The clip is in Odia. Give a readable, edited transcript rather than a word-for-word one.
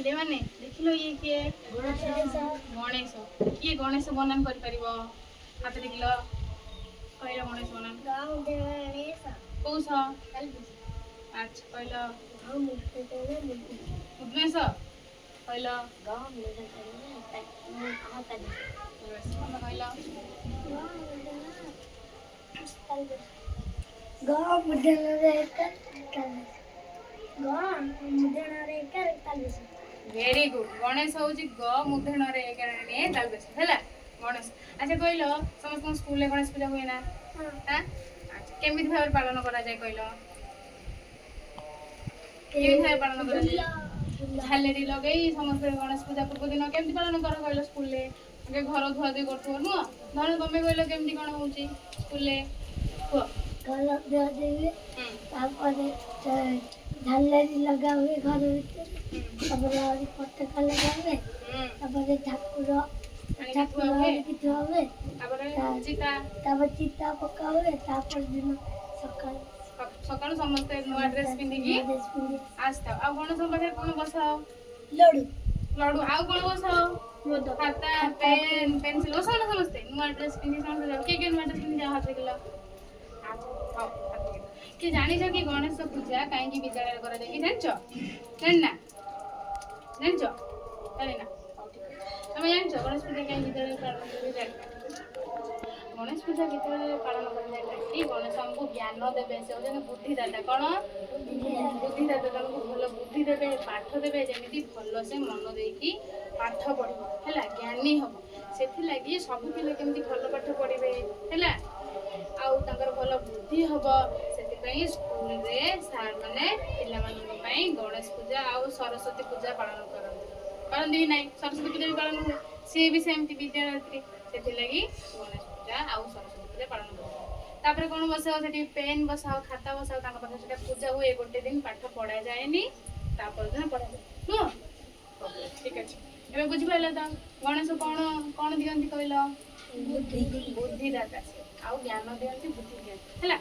ପିଲେ ମାନେ ଦେଖିଲ ଇଏ କିଏ ଗଣେଶ କିଏ ଗଣେଶ ବନାନ କରିପାରିବ ହାତ ଦେଖିଲ କହିଲ ଗଣେଶ ବନାନ କୋଉ ସ ଆଚ୍ଛା କହିଲ ମୁଦ୍ମେଶ କହିଲ କହିଲ ଭେରି ଗୁଡ ଗଣେଶ ହଉଛି ଗ ମୁଧଣରେ ଏକାରେ ତାଲବେଶ ହେଲା ଗଣେଶ ଆଚ୍ଛା କହିଲ ସମସ୍ତଙ୍କ ସ୍କୁଲରେ ଗଣେଶ ପୂଜା ହୁଏ ନା ଆଚ୍ଛା କେମିତି ଭାବରେ ପାଳନ କରାଯାଏ କହିଲ କେମିତି ଭାବରେ ପାଳନ କରାଯାଏ ଝାଲେରି ଲଗେଇ ସମସ୍ତେ ଗଣେଶ ପୂଜା ପୂର୍ବ ଦିନ କେମିତି ପାଳନ କର କହିଲ ସ୍କୁଲରେ ଘର ଧୁଆ ଧୁଇ କରୁଥିବ ନୁହଁ ଧର ତମେ କହିଲ କେମିତି କଣ ହଉଛି ସ୍କୁଲରେ କୁହ ତାପରେ ଝାଲେରି ଲଗା ହୁଏ ଘର ଭିତରେ ତାପରେ ଆହୁରି ପତାକା ଲଗା ହୁଏ ତାପରେ ଠାକୁର ଆଣିକି ଥୁଆ ହୁଏ ତାପରେ ଚିତା ପକା ହୁଏ ତାପରେ ଦିନ ସକାଳୁ ସମସ୍ତେ ନୂଆ ଡ୍ରେସ୍ ପିନ୍ଧିକି ଆସିଥାଉ ଆଉ ଗଣେଶଙ୍କ ପାଖରେ କଣ ବସାଅ ଲଡୁ ଆଉ କଣ ବସାଅ ଖାତା ପେନ୍ ପେନସିଲ ବସାଅ ନା ସମସ୍ତେ ନୂଆ ଡ୍ରେସ୍ ପିନ୍ଧି ସମସ୍ତେ ଯାଉ କିଏ ନୂଆ ଡ୍ରେସ୍ ପିନ୍ଧି ଯାଅ ହାତ ଦେଖିଲ କି ଜାଣିଛ କି ଗଣେଶ ପୂଜା କାହିଁକି ବିଦ୍ୟାଳୟରେ କରାଯାଏ କି ଜାଣିଛ ଜାଣିନା ଜାଣିଛ ଜାଣିନା ତମେ ଜାଣିଛ ଗଣେଶ ପୂଜା କାହିଁକି ବିଦ୍ୟାଳୟରେ ପାଳନ କରାଯାଏ ଜାଣିନା ଗଣେଶ ପୂଜା ବିଦ୍ୟାଳୟରେ ପାଳନ କରାଯାଏ କାହିଁକି ଗଣେଶ ଆମକୁ ଜ୍ଞାନ ଦେବେ ସେ ହଉଛନ୍ତି ବୁଦ୍ଧିଦାତା କଣ ବୁଦ୍ଧିଦାତା ତମକୁ ଭଲ ବୁଦ୍ଧି ଦେବେ ପାଠ ଦେବେ ଯେମିତି ଭଲସେ ମନ ଦେଇକି ପାଠ ପଢିବ ହେଲା ଜ୍ଞାନୀ ହବ ସେଥିଲାଗି ସବୁ ପିଲା କେମିତି ଭଲ ପାଠ ପଢିବେ ହେଲା ଆଉ ତାଙ୍କର ଭଲ ବୁଦ୍ଧି ହବ ସେଥିପାଇଁ ସ୍କୁଲରେ ସାର୍ ମାନେ ପିଲାମାନଙ୍କ ପାଇଁ ଗଣେଶ ପୂଜା ଆଉ ସରସ୍ୱତୀ ପୂଜା ପାଳନ କରନ୍ତି କି ନାହିଁ ସରସ୍ୱତୀ ପୂଜା ବି ପାଳନ ହୁଏ ସିଏ ବି ସେମିତି ବିଦ୍ୟାଳୟରେ ସେଥିଲାଗି ଗଣେଶ ପୂଜା ଆଉ ସରସ୍ୱତୀ ପୂଜା ପାଳନ କରନ୍ତି ତାପରେ କଣ ବସାଅ ସେଠି ପେନ୍ ବସାଅ ଖାତା ବସାଅ ତାଙ୍କ ପାଖରେ ସେଟା ପୂଜା ହୁଏ ଗୋଟେ ଦିନ ପାଠ ପଢା ଯାଏନି ତାପର ଦିନ ପଢାଯାଏ ନୁହଁ ଠିକ ଅଛି ଏବେ ବୁଝିପାରିଲ ତ ଗଣେଶ କଣ ଦିଅନ୍ତି କହିଲ ବୁଦ୍ଧିଦାତା ଆଉ ଜ୍ଞାନ ଦିଅନ୍ତି ବୁଦ୍ଧି ଦିଅନ୍ତି ହେଲା